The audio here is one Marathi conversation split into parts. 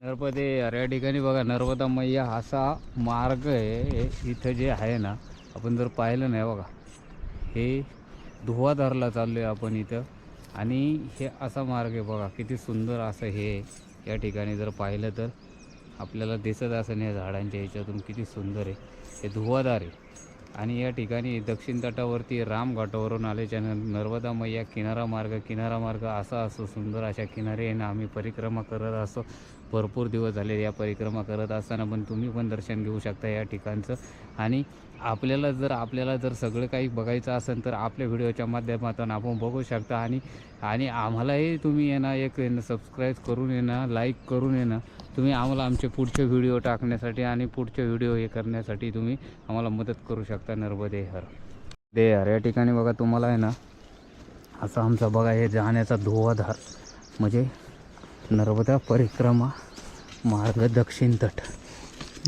नर्मदे या ठिकाणी बघा नर्मदा मैया असा मार्ग आहे इथं जे आहे ना. आपण जर पाहिलं नाही बघा, हे धुवाधारला चाललो आहे आपण इथं. आणि हे असा मार्ग आहे बघा, किती सुंदर असं हे या ठिकाणी जर पाहिलं तर आपल्याला दिसत असं या झाडांच्या ह्याच्यातून किती सुंदर आहे. हे धुवाधार आहे. आणि या ठिकाणी दक्षिण तटावरती रामघाटावरून आल्याच्या नर्मदा मैया किनारा मार्ग असा असो सुंदर अशा किनारे आहे ना आम्ही परिक्रमा करत असतो. भरपूर दिवस झाले या परिक्रमा करत असताना पण तुम्ही पण दर्शन घेऊ शकता या ठिकाणचं. आणि आपल्याला जर सगळं काही बघायचं असेल तर आपल्या व्हिडिओच्या माध्यमातून आपण बघू शकता. आणि आणि आम्हालाही तुम्ही आहे ना एक सबस्क्राईब करून आहे ना, लाईक करून आहे ना, तुम्ही आम्हाला आमचे पुढचे व्हिडिओ टाकण्यासाठी आणि पुढचे व्हिडिओ हे करण्यासाठी तुम्ही आम्हाला मदत करू शकता. नर्मदे हर या ठिकाणी बघा तुम्हाला आहे ना असा आमचा बघा हे जाण्याचा धुवाधार म्हणजे नर्मदा परिक्रमा मार्ग दक्षिण तट.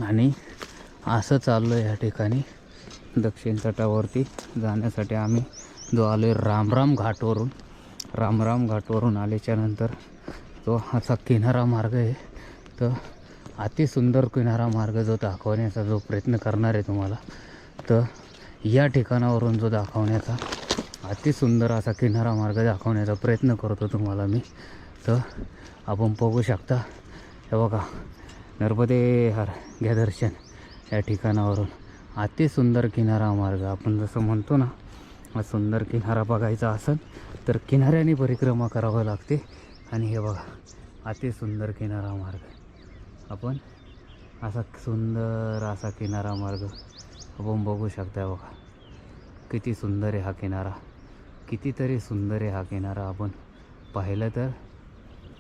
आणि असं चाललो आहे या ठिकाणी दक्षिण तटावरती जाण्यासाठी आम्ही जो आलो आहे रामराम घाटवरून आल्याच्यानंतर तो असा किनारा मार्ग आहे. तर अतिसुंदर किनारा मार्ग जो दाखवण्याचा जो प्रयत्न करणार आहे तुम्हाला, तर या ठिकाणावरून जो दाखवण्याचा अतिसुंदर असा किनारा मार्ग दाखवण्याचा प्रयत्न करतो तुम्हाला मी. तर आपण बघू शकता हे बघा नर्मदे हर घ्या दर्शन. या ठिकाणावरून अतिसुंदर किनारा मार्ग, आपण जसं म्हणतो ना हा सुंदर किनारा बघायचा असेल तर किनाऱ्याने परिक्रमा करावं लागते. आणि हे बघा अतिसुंदर किनारा मार्ग, आपण असा सुंदर असा किनारा मार्ग आपण बघू शकता. बघा किती सुंदर आहे हा किनारा, कितीतरी सुंदर आहे हा किनारा. आपण पाहिलं तर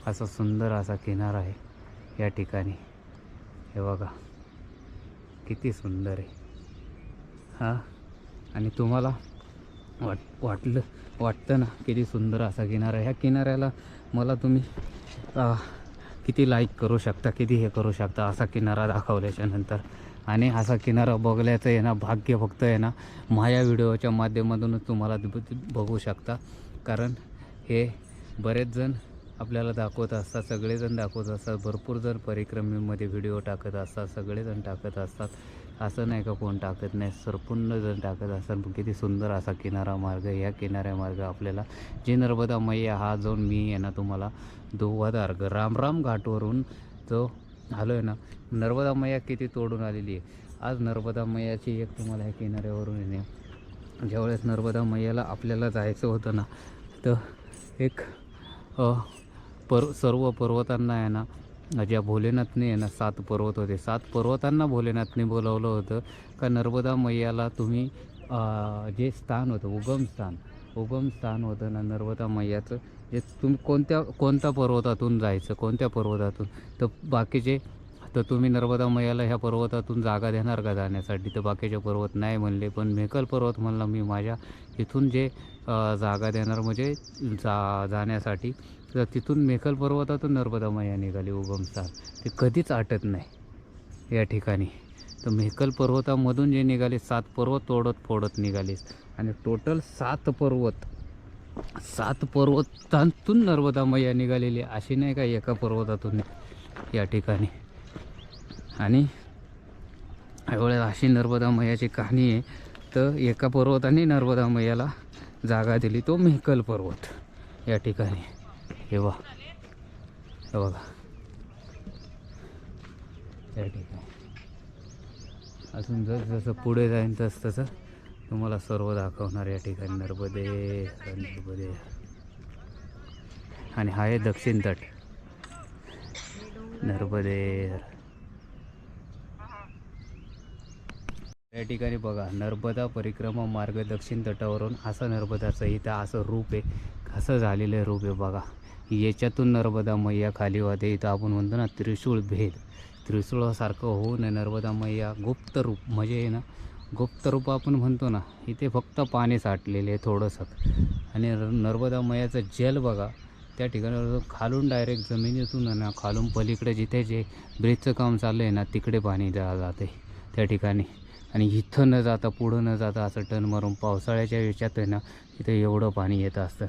असा सुंदर असा किनारा आहे या ठिकाणी. हे बघा किती सुंदर आहे हा. आणि तुम्हाला वाटतं ना किती सुंदर असा किनारा. ह्या किनाऱ्याला मला तुम्ही किती लाईक करू शकता, किती हे करू शकता असा किनारा दाखवल्याच्या नंतर. आणि असा किनारा बघल्याचं आहे ना भाग्य फक्त आहे ना माझ्या व्हिडिओच्या माध्यमातूनच तुम्हाला बघू शकता. कारण हे बरेच जण आपल्याला दाखवत असतात, सगळेजण दाखवत असतात, भरपूर जण परिक्रमेमध्ये व्हिडिओ टाकत असतात, सगळेजण टाकत असतात. असं नाही का कोण टाकत नाही, संपूर्ण जण टाकत असतात. किती सुंदर असा किनारा मार्ग. या किनाऱ्या मार्ग आपल्याला जे नर्मदा मैया हा जो मी आहे ना तुम्हाला धुवाधार रामराम घाटवरून जो आलो आहे ना, नर्मदा मैया किती तोडून आलेली आहे. आज नर्मदा मैयाची एक तुम्हाला ह्या किनाऱ्यावरून येणे, ज्यावेळेस नर्मदा मैयाला आपल्याला जायचं होतं ना, तर एक सर्व पर्वतांना आहे ना ज्या भोलेनाथने आहे ना 7 पर्वत होते, 7 पर्वतांना भोलेनाथने बोलावलं होतं का नर्मदा मैयाला तुम्ही जे स्थान होतं उगम स्थान होतं ना नर्मदा मैयाचं, जे तुम्ही कोणत्या पर्वतातून जायचं, कोणत्या पर्वतातून, तर बाकीचे तर तुम्ही नर्मदा मैयाला ह्या पर्वतातून जागा देणार का जाण्यासाठी. तर बाकीचे पर्वत नाही म्हणले, पण मेकल पर्वत म्हणला मी माझ्या इथून जे जागा देणार म्हणजे जाण्यासाठी. तर तिथून मेकल पर्वतातून नर्मदा मैया निघाली उगमस्थान. ते कधीच आटत नाही या ठिकाणी. तर मेकल पर्वतामधून जे निघाले 7 पर्वत फोडत निघाले. आणि टोटल 7 पर्वतांतून नर्मदा मैया निघालेली, अशी नाही का एका पर्वतातून या ठिकाणी. आणि एवढ्या अशी नर्मदा मैयाची कहाणी आहे. तर एका पर्वताने नर्मदा मैयाला जागा दिली, तो मेहकल पर्वत या ठिकाणी. हे बघा या ठिकाणी अजून जसं पुढे जाईन तसं तुम्हाला सर्व दाखवणार या ठिकाणी. नर्मदे. आणि हा आहे दक्षिण तट नर्मदे. या ठिकाणी बघा नर्मदा परिक्रमा मार्ग दक्षिण तटावरून असं नर्मदाचं इथं असं रूप आहे, कसं झालेलं रूप आहे बघा. याच्यातून नर्मदा मैया खाली वाहते. इथं आपण म्हणतो ना त्रिशूळासारखं होऊन नर्मदा मैया गुप्त रूप म्हणजे आहे ना गुप्त रूप आपण म्हणतो ना, इथे फक्त पाणी साठलेले आहे थोडंसं. आणि नर्मदा मैयाचं जल बघा त्या ठिकाणी खालून डायरेक्ट जमिनीतून ना खालून पलीकडे जिथे जे ब्रिजचं काम चाललं आहे ना तिकडे पाणी जाते त्या ठिकाणी. आणि इथं न जाता पुढं न जाता असं टर्न मारून पावसाळ्याच्या याच्यात आहे ना इथं एवढं पाणी येतं असतं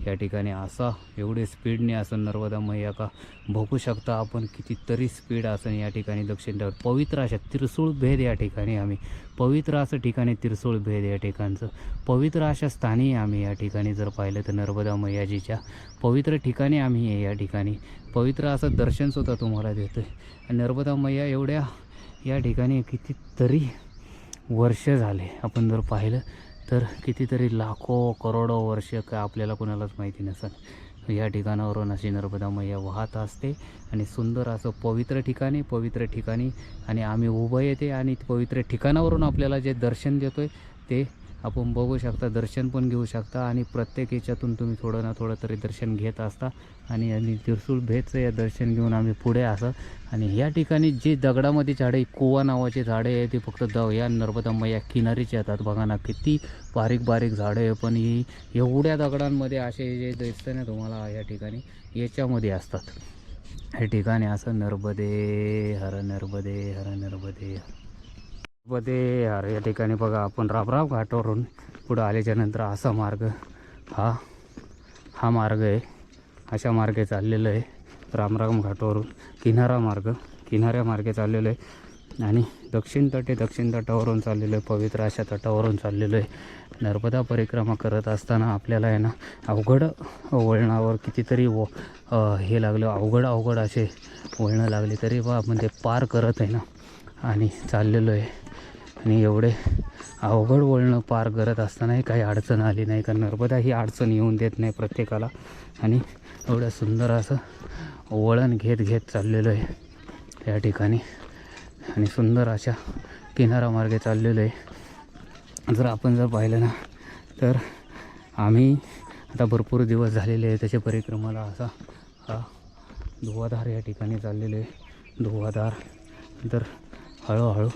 या ठिकाणी. असा एवढे स्पीडने असं नर्मदा मैया का बघू शकता आपण कितीतरी स्पीड असं या ठिकाणी दक्षिण टावर. पवित्र अशा त्रिसूळ भेद या ठिकाणी आम्ही, पवित्र असं ठिकाणी त्रिसूळ भेद या ठिकाणचं, पवित्र अशा स्थानी आम्ही या ठिकाणी जर पाहिलं तर नर्मदा मैयाजीच्या पवित्र ठिकाणी आम्ही आहे. या ठिकाणी पवित्र असं दर्शनसुद्धा तुम्हाला देतो आहे. नर्मदा मैया एवढ्या या ठिकाणी कितीतरी वर्ष झाले आपण जर पाहिलं तर कितीतरी लाखो करोडो वर्ष का आपल्याला कोणालाच माहिती नसेल या ठिकाणावरून अशी नर्मदा मैया वाहत असते. आणि सुंदर असं पवित्र ठिकाणी आणि आम्ही उभं येते आणि पवित्र ठिकाणावरून आपल्याला जे दर्शन देतो आहे ते आपण बघू शकता, दर्शन पण घेऊ शकता. आणि प्रत्येक याच्यातून तुम्ही थोडं ना थोडं तरी दर्शन घेत असता. आणि त्रिसूळ भेदचं या दर्शन घेऊन आम्ही पुढे असं. आणि या ठिकाणी जे दगडामध्ये झाडे, कुवा नावाचे झाडे आहे ते फक्त या नर्मदा मैया किनारीचे येतात. बघा ना किती बारीक बारीक झाडं आहे, पण ही एवढ्या दगडांमध्ये असे जे दिसते ना तुम्हाला या ठिकाणी याच्यामध्ये असतात. हे ठिकाणी असं नर्मदे हर नर्मदे हर नर्मदे नर्मदे हर. या ठिकाणी बघा आपण राबराब घाटावरून पुढं आल्याच्या नंतर असा मार्ग हा मार्ग आहे. अशा मार्गे चाललेलं आहे रामराम घाटावरून किनाऱ्या मार्गे चाललेलं आहे. आणि दक्षिण तटावरून चाललेलं आहे, पवित्र अशा तटावरून चाललेलं आहे. नर्मदा परिक्रमा करत असताना आपल्याला आहे ना अवघड वळणावर कितीतरी हे लागलं, अवघड असे वळणं लागले तरी बा आपण ते पार करत आहे ना आणि चाललेलो आहे. आणि एवढे अवघड वळणं पार करत असतानाही काही अडचण आली नाही, कारण नर्मदा ही अडचण येऊन देत नाही प्रत्येकाला. आणि एवढं सुंदर असं वळण घेत चाललेलं आहे या ठिकाणी. आणि सुंदर अशा किनारामार्गे चाललेलं आहे. जर आपण पाहिलं ना तर आम्ही आता भरपूर दिवस झालेले आहे त्याच्या परिक्रमाला. असा हा धुवाधार या ठिकाणी चाललेले आहे. धुवाधार तर हळूहळू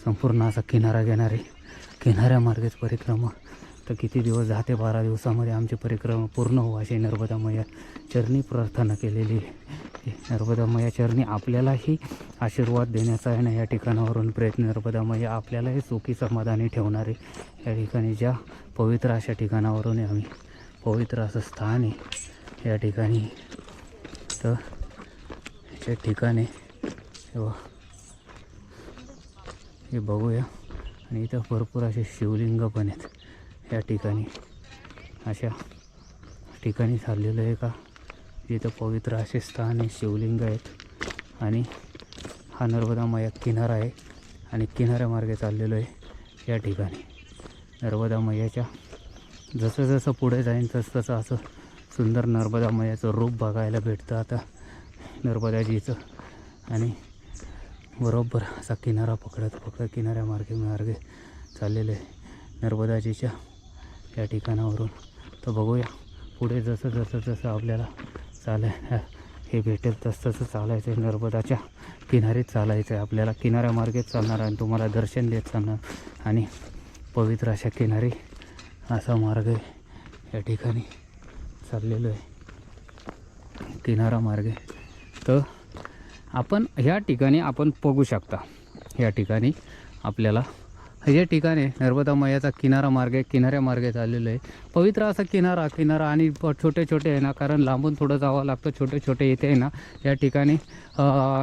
संपूर्ण असा किनाऱ्यामार्गेच परिक्रमा. तर किती दिवस 10 ते 12 दिवसामध्ये आमची परिक्रमा पूर्ण हो अशी नर्मदा मैया चरणी प्रार्थना केलेली आहे. नर्मदा मैया चरणी आपल्यालाही आशीर्वाद देण्याचा आहे ना या ठिकाणावरून प्रयत्न. नर्मदा मैया आपल्यालाही सुखी समाधानी ठेवणारे या ठिकाणी ज्या पवित्र अशा ठिकाणावरून आम्ही, पवित्र असं स्थान आहे या ठिकाणी. तर या ठिकाणी हे बघूया. आणि इथं भरपूर असे शिवलिंग पण आहेत या ठिकाणी. अशा ठिकाणी चाललेलं आहे का जिथं पवित्र असे स्थान आहे, शिवलिंग आहेत. आणि हा नर्मदा मैया किनारा आहे आणि किनाऱ्यामार्गे चाललेलो आहे या ठिकाणी. नर्मदा मैयाच्या जसं पुढे जाईन तसं असं सुंदर नर्मदा मैयाचं रूप बघायला भेटतं आता नर्मदाजीचं. आणि बरोबर असा किनारा पकडत किनाऱ्यामार्गे चाललेलं आहे नर्मदाजीच्या या ठिकाणावरून. तर बघूया पुढे जसं आपल्याला हे भेटेल तसं चालायचं आहे. नर्मदाच्या किनारीच चालायचं आहे आपल्याला, किनाऱ्यामार्गेच चालणार आणि तुम्हाला दर्शन देत चालणार. आणि पवित्र अशा किनारी असा मार्ग आहे या ठिकाणी चाललेलो आहे किनारामार्गे. तर आपण ह्या ठिकाणी आपण बघू शकता या ठिकाणी आपल्याला या ठिकाणी नर्मदा मैयाचा किनाऱ्यामार्गे चाललेलं आहे. पवित्र असा किनारा आणि छोटे आहे ना, कारण लांबून थोडं जावं लागतं. छोटे येते आहे ना या ठिकाणी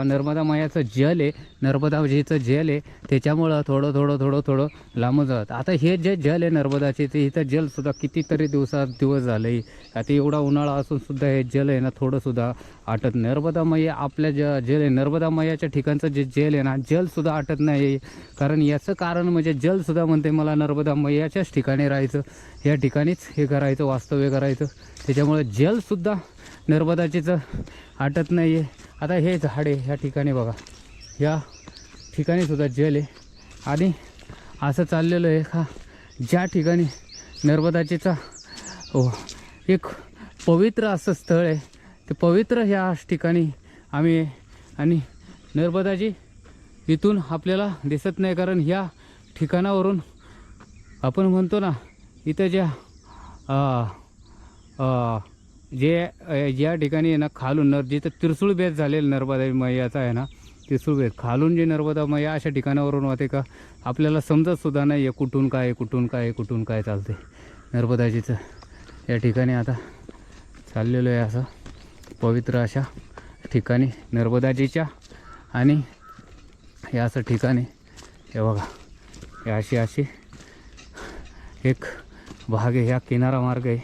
नर्मदा मैयाचं जल आहे, नर्मदाजीचं जल आहे, त्याच्यामुळं थोडं लांबून जातं. आता हे जे जल आहे नर्मदाचे ते इथं जलसुद्धा कितीतरी दिवस झालं. आता एवढा उन्हाळा असून सुद्धा हे जल आहे ना थोडंसुद्धा आटत. नर्मदा मैया आपल्या जल आहे, नर्मदा मैयाच्या ठिकाणचं जे जल आहे ना जलसुद्धा आटत नाही. कारण याचं कारण म्हणजे जलसुद्धा म्हणते मला नर्मदा मैयाच्याच ठिकाणी राहायचं, या ठिकाणीच हे करायचं, वास्तव्य करायचं. त्याच्यामुळे जलसुद्धा नर्मदाचीचं आटत नाही आहे. आता हे झाडे ह्या ठिकाणी बघा, या ठिकाणीसुद्धा जल आहे. आणि असं चाललेलं आहे का ज्या ठिकाणी नर्मदाचीचा एक पवित्र असं स्थळ आहे, ते पवित्र ह्या ठिकाणी आम्ही. आणि नर्मदाजी इथून आपल्याला दिसत नाही, कारण ह्या ठिकाणावरून आपण म्हणतो ना इथं ज्या ठिकाणी आहे ना खालून जिथं त्रिसूळ भेद झालेलं नर्मदा मैयाचा आहे ना त्रिशूळबेट खालून जे नर्मदा मैया अशा ठिकाणावरून वाहते का आपल्याला समजतसुद्धा नाही आहे कुठून काय कुठून काय कुठून काय चालते नर्मदाजीचं. या ठिकाणी आता चाललेलो आहे असं पवित्र अशा ठिकाणी नर्मदाजीच्या. आणि हे असं ठिकाणी हे बघा हे अशी एक भाग आहे. ह्या किनारा मार्ग आहे,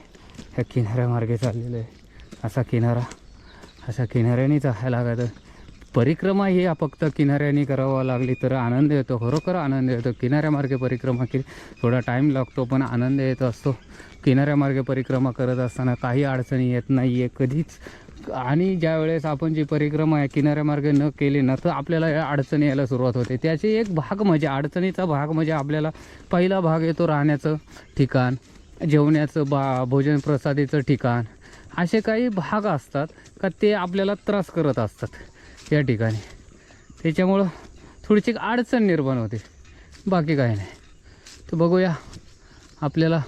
ह्या किनाऱ्या मार्गे चाललेलं आहे. असा किनाऱ्याने जायला लागतं. परिक्रमा ही फक्त किनाऱ्याने करावं लागली तर आनंद येतो, खरोखर आनंद येतो. किनाऱ्यामार्गे परिक्रमा केली थोडा टाईम लागतो पण आनंद येत असतो. किनाऱ्यामार्गे परिक्रमा करत असताना काही अडचणी येत नाही आहे कधीच. आणि ज्यावेळेस आपण जी परिक्रमा आहे किनाऱ्यामार्गे न केली ना तर आपल्याला या अडचणी यायला सुरुवात होते. त्याचे एक भाग म्हणजे अडचणीचा भाग म्हणजे आपल्याला पहिला भाग येतो राहण्याचं ठिकाण, जेवण्याचं भोजन प्रसादीचं ठिकाण. असे काही भाग असतात का ते आपल्याला त्रास करत असतात या ठिकाणी. त्याच्यामुळं थोडीशी अडचण निर्माण होते, बाकी काही नाही. तर बघूया आपल्याला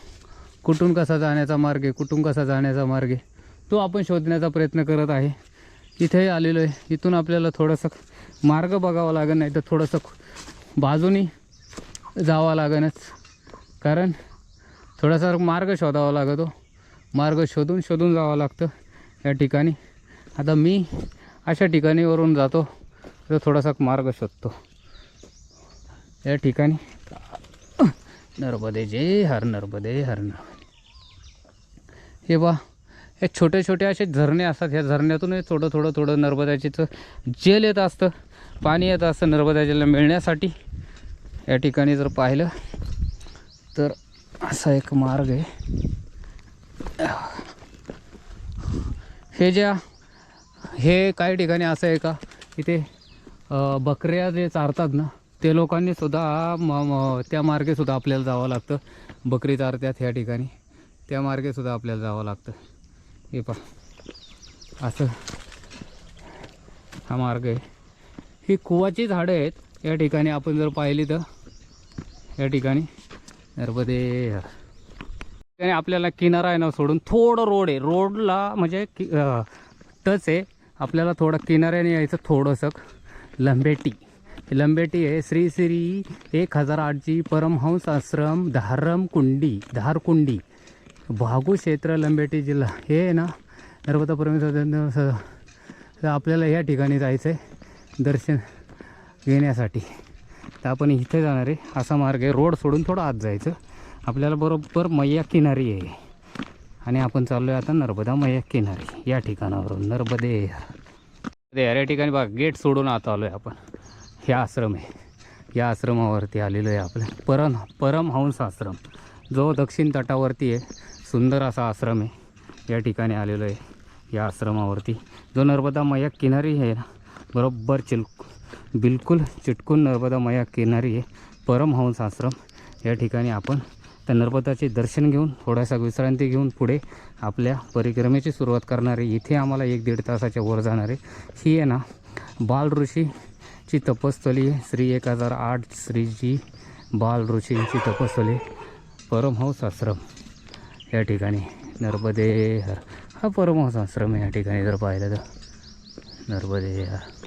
कुठून कसा जाण्याचा मार्ग आहे, कुठून कसा जाण्याचा मार्ग आहे तो आपण शोधण्याचा प्रयत्न करत आहे. इथे आलेलो आहे. इथून आपल्याला थोडंसं मार्ग बघावा लागेल, नाही तर थोडंसं बाजूनी जावं लागेलच. कारण थोडासा मार्ग शोधावा लागतो. मार्ग शोधून जावं लागतं या ठिकाणी. आता मी अशा ठिकाणीवरून जातो तर थोडासा मार्ग शोधतो या ठिकाणी. नर्मदे जय हर नर्मदे हर नर्मदे. हे बा हे छोटे छोटे असे झरणे असतात. ह्या झरण्यातून थोडं नर्मदाजीचं जेल येत असतं, पाणी येत असतं नर्मदाजीला मिळण्यासाठी. या ठिकाणी जर पाहिलं तर असा एक मार्ग आहे. हे काही ठिकाणी असं आहे का इथे बकऱ्या जे चारतात ना ते लोकांनी सुद्धा त्या मार्गे सुद्धा आपल्याला जावं लागतं. बकरी चारतात ह्या ठिकाणी, त्या मार्गे सुद्धा आपल्याला जावं लागतं. हे पहा असं हा मार्ग आहे. ही कुवाची झाडं आहेत या ठिकाणी. आपण जर पाहिली तर या ठिकाणी नर्मदे आणि आपल्याला किनारा आहे ना सोडून थोडं रोड आहे. रोडला म्हणजे टच आहे. आपल्याला थोडं किनाऱ्याने यायचं थोडंसं. लंबेटी आहे. श्री 1008 परमहंस आश्रम धारकुंडी भागू क्षेत्र लंबेटी जिल्हा हे आहे ना नर्मदा परमेश्वर. आपल्याला या ठिकाणी जायचं आहे दर्शन घेण्यासाठी. तर आपण इथे जाणार आहे. असा मार्ग आहे. रोड सोडून थोडं आत जायचं. आपल्याला बरोबर मैया किनारी आहे आणि आपण चाललो आहे आता नर्मदा मैया किनारी या ठिकाणावरून. नर्मदे या ठिकाणी बघा गेट सोडून आता आलो आहे आपण. हे आश्रम आहे. या आश्रमावरती आलेलो आहे आपल्या परमहंस आश्रम जो दक्षिण तटावरती आहे. सुंदर असा आश्रम आहे. या ठिकाणी आलेलो आहे या आश्रमावरती जो नर्मदा मैया किनारी आहे ना बरोबर बिलकुल चिटकून नर्मदा मैया किनारी आहे परमहंस आश्रम. या ठिकाणी आपण त्या नर्मदाचे दर्शन घेऊन थोडासा विश्रांती घेऊन पुढे आपल्या परिक्रमेची सुरुवात करणार आहे. इथे आम्हाला 1-1.5 तासाच्या वर जाणार आहे. ही आहे ना बाल ऋषीची तपस्थली आहे. श्री 1008 श्रीजी बाल ऋषींची तपस्थली परमहंस आश्रम या ठिकाणी. नर्मदे हर हा परमहंस आश्रम आहे या ठिकाणी जर पाहिलं तर. नर्मदे हर.